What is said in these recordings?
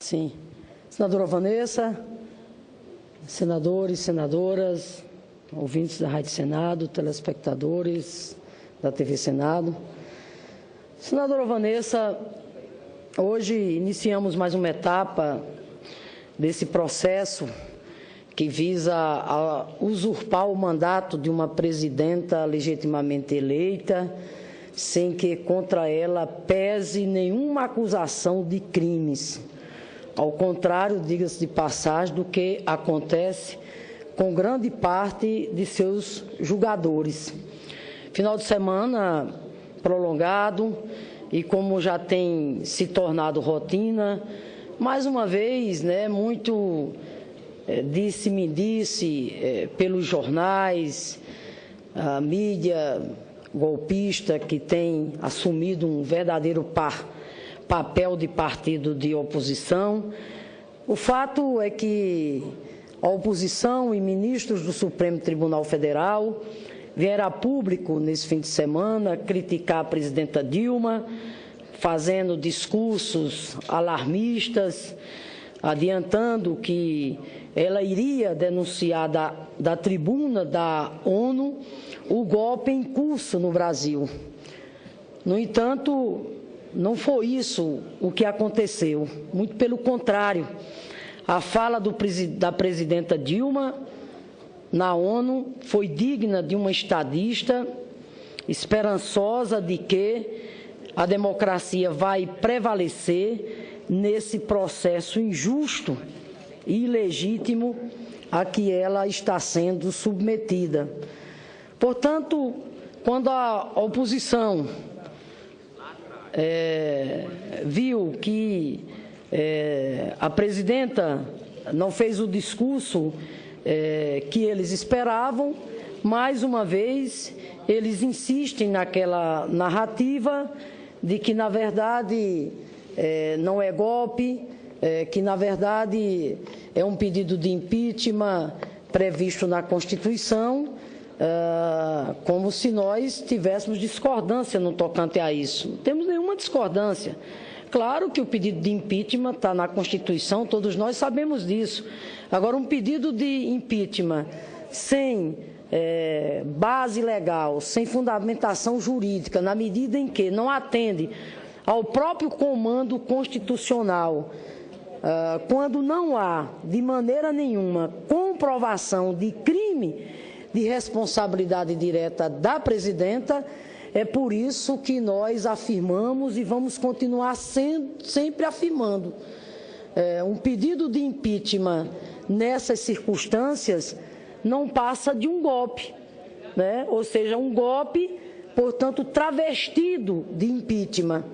Sim. Senadora Vanessa, senadores, senadoras, ouvintes da Rádio Senado, telespectadores da TV Senado. Senadora Vanessa, hoje iniciamos mais uma etapa desse processo que visa usurpar o mandato de uma presidenta legitimamente eleita, sem que contra ela pese nenhuma acusação de crimes. Ao contrário, diga-se de passagem, do que acontece com grande parte de seus julgadores. Final de semana prolongado e, como já tem se tornado rotina, mais uma vez, muito disse-me-disse pelos jornais, a mídia golpista que tem assumido um verdadeiro papel de partido de oposição. O fato é que a oposição e ministros do Supremo Tribunal Federal vieram a público nesse fim de semana criticar a presidenta Dilma, fazendo discursos alarmistas, adiantando que ela iria denunciar da tribuna da ONU o golpe em curso no Brasil. No entanto, não foi isso o que aconteceu, muito pelo contrário. A fala da presidenta Dilma na ONU foi digna de uma estadista, esperançosa de que a democracia vai prevalecer nesse processo injusto e ilegítimo a que ela está sendo submetida. Portanto, quando a oposição viu que a presidenta não fez o discurso que eles esperavam, mais uma vez eles insistem naquela narrativa de que, na verdade, não é golpe, que, na verdade, é um pedido de impeachment previsto na Constituição, como se nós tivéssemos discordância no tocante a isso. Não temos nenhuma discordância. Claro que o pedido de impeachment está na Constituição, todos nós sabemos disso. Agora, um pedido de impeachment sem base legal, sem fundamentação jurídica, na medida em que não atende ao próprio comando constitucional, quando não há, de maneira nenhuma, comprovação de crime de responsabilidade direta da presidenta, é por isso que nós afirmamos e vamos continuar sempre afirmando. Um pedido de impeachment nessas circunstâncias não passa de um golpe, ou seja, um golpe, portanto, travestido de impeachment.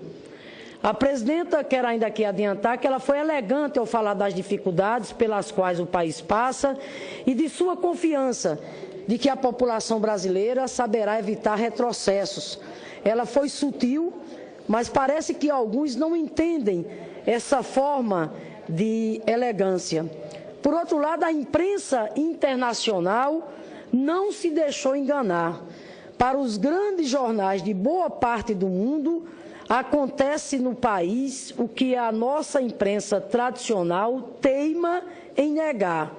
A presidenta quer ainda aqui adiantar que ela foi elegante ao falar das dificuldades pelas quais o país passa e de sua confiança de que a população brasileira saberá evitar retrocessos. Ela foi sutil, mas parece que alguns não entendem essa forma de elegância. Por outro lado, a imprensa internacional não se deixou enganar. Para os grandes jornais de boa parte do mundo, acontece no país o que a nossa imprensa tradicional teima em negar.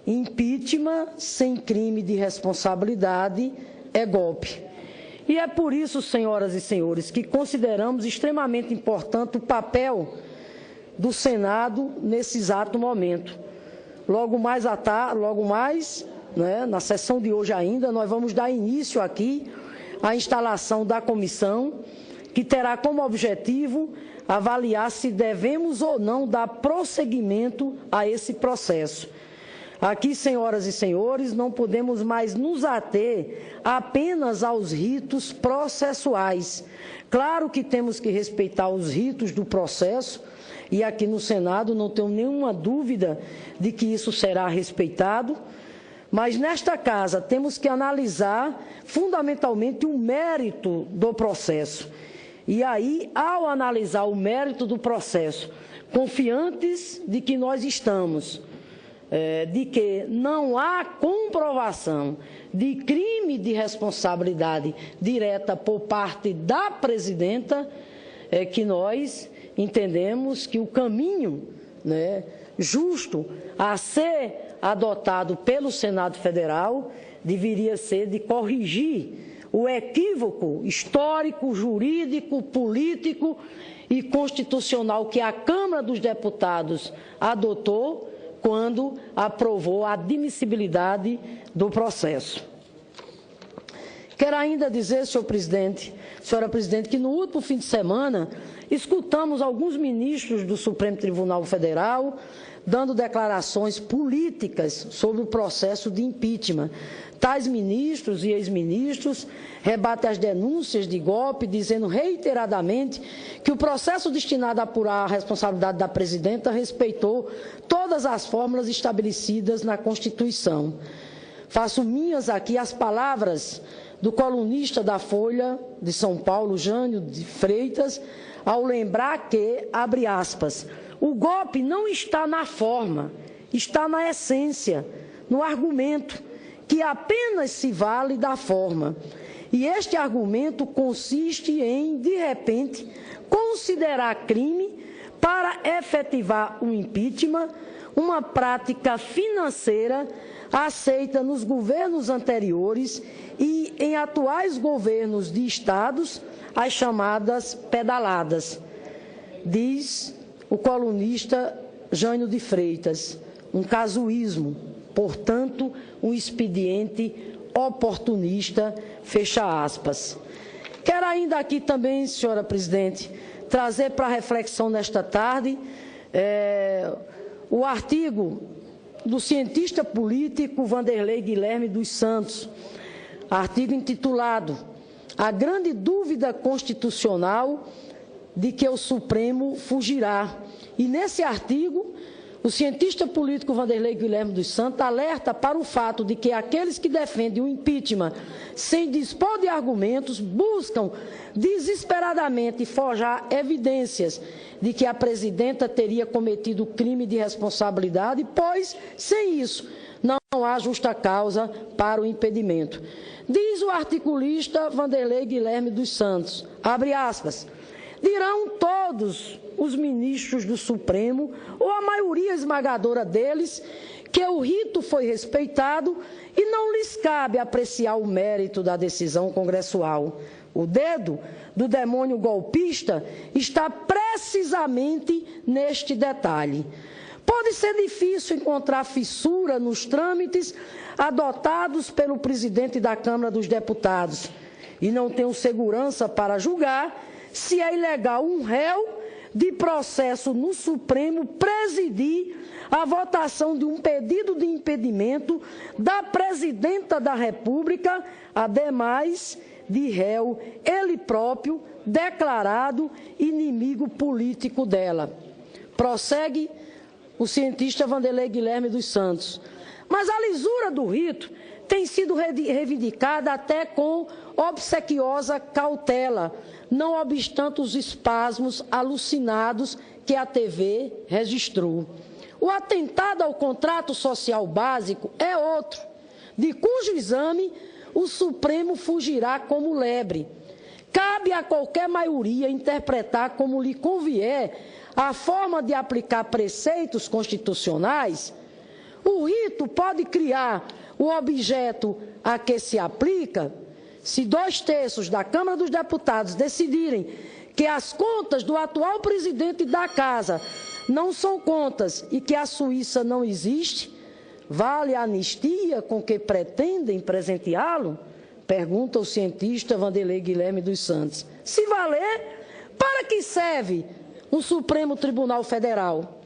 Impeachment sem crime de responsabilidade é golpe. E é por isso, senhoras e senhores, que consideramos extremamente importante o papel do Senado nesse exato momento. Logo mais, na sessão de hoje ainda, nós vamos dar início aqui à instalação da comissão, que terá como objetivo avaliar se devemos ou não dar prosseguimento a esse processo. Aqui, senhoras e senhores, não podemos mais nos ater apenas aos ritos processuais. Claro que temos que respeitar os ritos do processo, e aqui no Senado não tenho nenhuma dúvida de que isso será respeitado, mas nesta casa temos que analisar fundamentalmente o mérito do processo. E aí, ao analisar o mérito do processo, confiantes de que nós estamos, de que não há comprovação de crime de responsabilidade direta por parte da presidenta, que nós entendemos que o caminho né, justo a ser adotado pelo Senado Federal deveria ser de corrigir o equívoco histórico, jurídico, político e constitucional que a Câmara dos Deputados adotou quando aprovou a admissibilidade do processo. Quero ainda dizer, senhora presidente, que no último fim de semana escutamos alguns ministros do Supremo Tribunal Federal dando declarações políticas sobre o processo de impeachment. Tais ministros e ex-ministros rebatem as denúncias de golpe, dizendo reiteradamente que o processo destinado a apurar a responsabilidade da presidenta respeitou todas as fórmulas estabelecidas na Constituição. Faço minhas aqui as palavras do colunista da Folha de São Paulo, Jânio de Freitas, ao lembrar que, abre aspas, o golpe não está na forma, está na essência, no argumento, que apenas se vale da forma. E este argumento consiste em, de repente, considerar crime para efetivar o impeachment, uma prática financeira aceita nos governos anteriores e em atuais governos de estados, as chamadas pedaladas, diz o colunista Jânio de Freitas, um casuísmo, portanto, um expediente oportunista, fecha aspas. Quero ainda aqui também, senhora presidente, trazer para reflexão nesta tarde o artigo do cientista político Vanderlei Guilherme dos Santos, artigo intitulado A Grande Dúvida Constitucional de que o Supremo Fugirá. E nesse artigo, o cientista político Vanderlei Guilherme dos Santos alerta para o fato de que aqueles que defendem o impeachment sem dispor de argumentos buscam desesperadamente forjar evidências de que a presidenta teria cometido crime de responsabilidade, pois, sem isso, não há justa causa para o impedimento. Diz o articulista Vanderlei Guilherme dos Santos, abre aspas, dirão todos os ministros do Supremo, ou a maioria esmagadora deles, que o rito foi respeitado e não lhes cabe apreciar o mérito da decisão congressual. O dedo do demônio golpista está precisamente neste detalhe. Pode ser difícil encontrar fissura nos trâmites adotados pelo presidente da Câmara dos Deputados e não tenho segurança para julgar se é ilegal um réu de processo no Supremo presidir a votação de um pedido de impedimento da presidenta da República, ademais de réu, ele próprio, declarado inimigo político dela. Prossegue o cientista Vanderlei Guilherme dos Santos. Mas a lisura do rito tem sido reivindicada até com obsequiosa cautela, não obstante os espasmos alucinados que a TV registrou. O atentado ao contrato social básico é outro, de cujo exame o Supremo fugirá como lebre. Cabe a qualquer maioria interpretar como lhe convier a forma de aplicar preceitos constitucionais. O rito pode criar o objeto a que se aplica. Se 2/3 da Câmara dos Deputados decidirem que as contas do atual presidente da Casa não são contas e que a Suíça não existe, vale a anistia com que pretendem presenteá-lo? Pergunta o cientista Vanderlei Guilherme dos Santos. Se valer, para que serve um Supremo Tribunal Federal?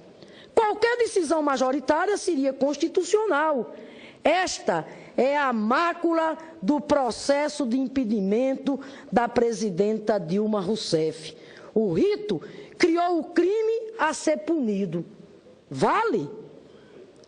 Qualquer decisão majoritária seria constitucional. Esta é a mácula do processo de impedimento da presidenta Dilma Rousseff. O rito criou o crime a ser punido. Vale?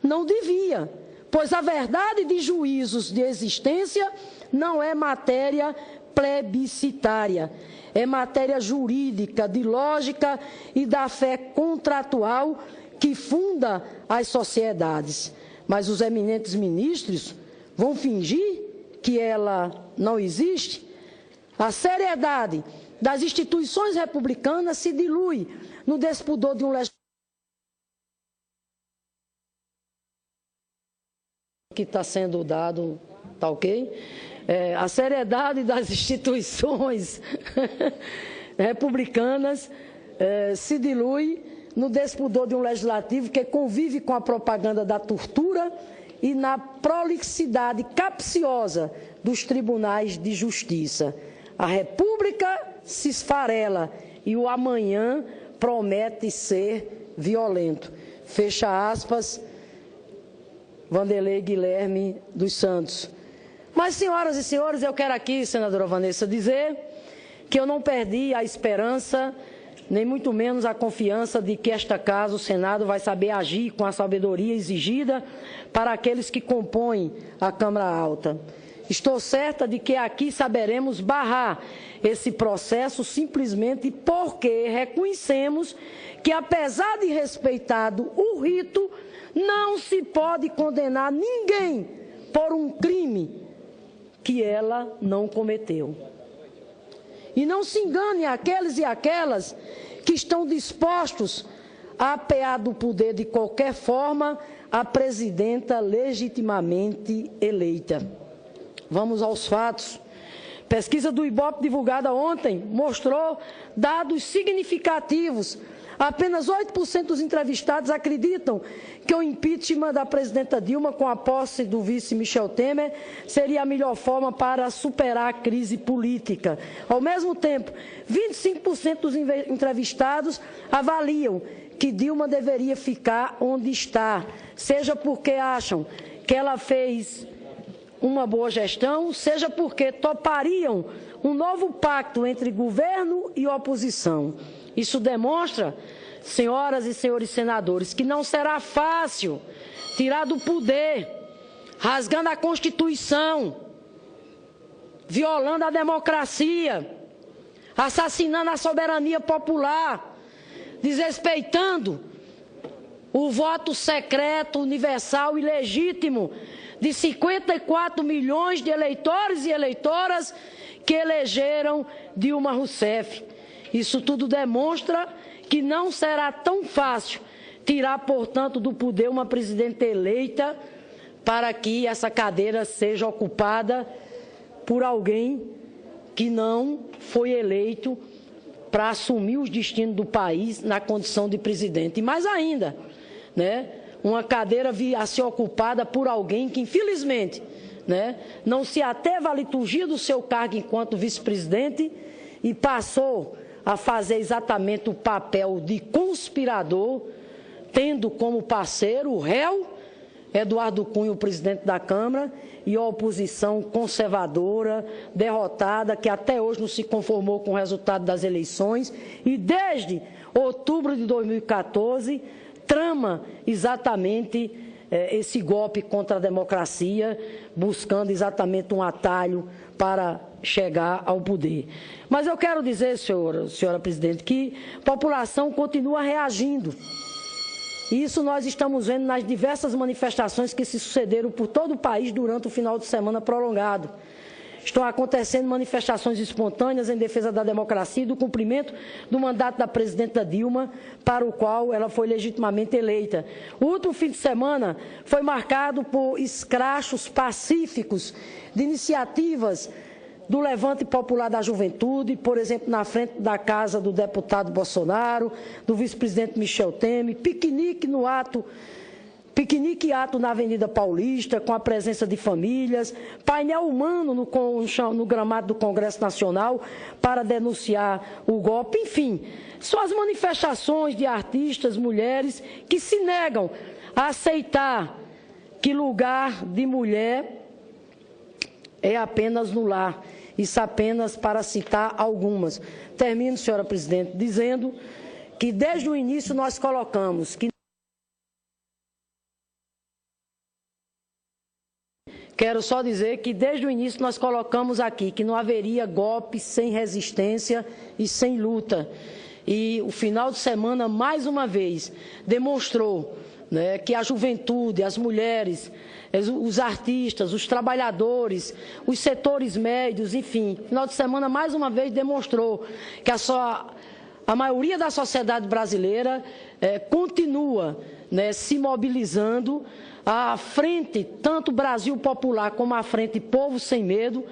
Não devia, pois a verdade de juízos de existência não é matéria plebiscitária, é matéria jurídica, de lógica e da fé contratual que funda as sociedades. Mas os eminentes ministros vão fingir que ela não existe? A seriedade das instituições republicanas se dilui no despudor de um legislador que está sendo dado, tá ok? A seriedade das instituições republicanas se dilui no despudor de um legislativo que convive com a propaganda da tortura e na prolixidade capciosa dos tribunais de justiça. A República se esfarela e o amanhã promete ser violento. Fecha aspas, Vanderlei Guilherme dos Santos. Mas, senhoras e senhores, eu quero aqui, senadora Vanessa, dizer que eu não perdi a esperança, nem muito menos a confiança de que esta casa, o Senado, vai saber agir com a sabedoria exigida para aqueles que compõem a Câmara Alta. Estou certa de que aqui saberemos barrar esse processo simplesmente porque reconhecemos que, apesar de respeitado o rito, não se pode condenar ninguém por um crime que ela não cometeu. E não se engane aqueles e aquelas que estão dispostos a apear do poder de qualquer forma a presidenta legitimamente eleita. Vamos aos fatos. Pesquisa do IBOP divulgada ontem mostrou dados significativos. Apenas 8% dos entrevistados acreditam que o impeachment da presidenta Dilma com a posse do vice Michel Temer seria a melhor forma para superar a crise política. Ao mesmo tempo, 25% dos entrevistados avaliam que Dilma deveria ficar onde está, seja porque acham que ela fez uma boa gestão, seja porque topariam um novo pacto entre governo e oposição. Isso demonstra, senhoras e senhores senadores, que não será fácil tirar do poder, rasgando a Constituição, violando a democracia, assassinando a soberania popular, desrespeitando o voto secreto, universal e legítimo de 54 milhões de eleitores e eleitoras que elegeram Dilma Rousseff. Isso tudo demonstra que não será tão fácil tirar, portanto, do poder uma presidenta eleita para que essa cadeira seja ocupada por alguém que não foi eleito para assumir os destinos do país na condição de presidente. E mais ainda, né, uma cadeira vir a ser ocupada por alguém que, infelizmente, né, não se ateve à liturgia do seu cargo enquanto vice-presidente e passou a fazer exatamente o papel de conspirador, tendo como parceiro o réu, Eduardo Cunha, o presidente da Câmara, e a oposição conservadora, derrotada, que até hoje não se conformou com o resultado das eleições, e desde outubro de 2014, trama exatamente esse golpe contra a democracia, buscando exatamente um atalho para chegar ao poder. Mas eu quero dizer, senhora presidente, que a população continua reagindo. E isso nós estamos vendo nas diversas manifestações que se sucederam por todo o país durante o final de semana prolongado. Estão acontecendo manifestações espontâneas em defesa da democracia e do cumprimento do mandato da presidenta Dilma, para o qual ela foi legitimamente eleita. O último fim de semana foi marcado por escrachos pacíficos de iniciativas do Levante Popular da Juventude, por exemplo, na frente da casa do deputado Bolsonaro, do vice-presidente Michel Temer, piquenique e ato na Avenida Paulista, com a presença de famílias, painel humano no gramado do Congresso Nacional para denunciar o golpe, enfim, são as manifestações de artistas, mulheres, que se negam a aceitar que lugar de mulher é apenas no lar. Isso apenas para citar algumas. Termino, senhora presidente, dizendo que desde o início nós colocamos que Quero só dizer que desde o início nós colocamos aqui que não haveria golpe sem resistência e sem luta. E o final de semana, mais uma vez, demonstrou, né, que a juventude, as mulheres, os artistas, os trabalhadores, os setores médios, enfim, final de semana, mais uma vez, demonstrou que a maioria da sociedade brasileira continua né, se mobilizando. A frente, tanto Brasil Popular como a frente Povo Sem Medo,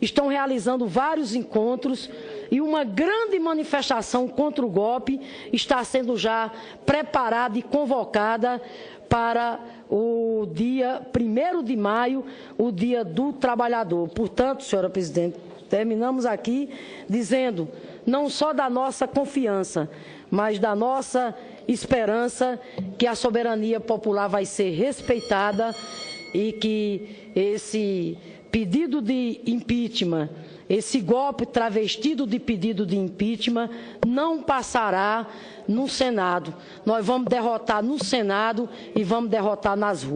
estão realizando vários encontros e uma grande manifestação contra o golpe está sendo já preparada e convocada para o dia 1º de maio, o Dia do Trabalhador. Portanto, senhora presidente, terminamos aqui dizendo não só da nossa confiança, mas da nossa esperança que a soberania popular vai ser respeitada e que esse pedido de impeachment, esse golpe travestido de pedido de impeachment, não passará no Senado. Nós vamos derrotar no Senado e vamos derrotar nas ruas.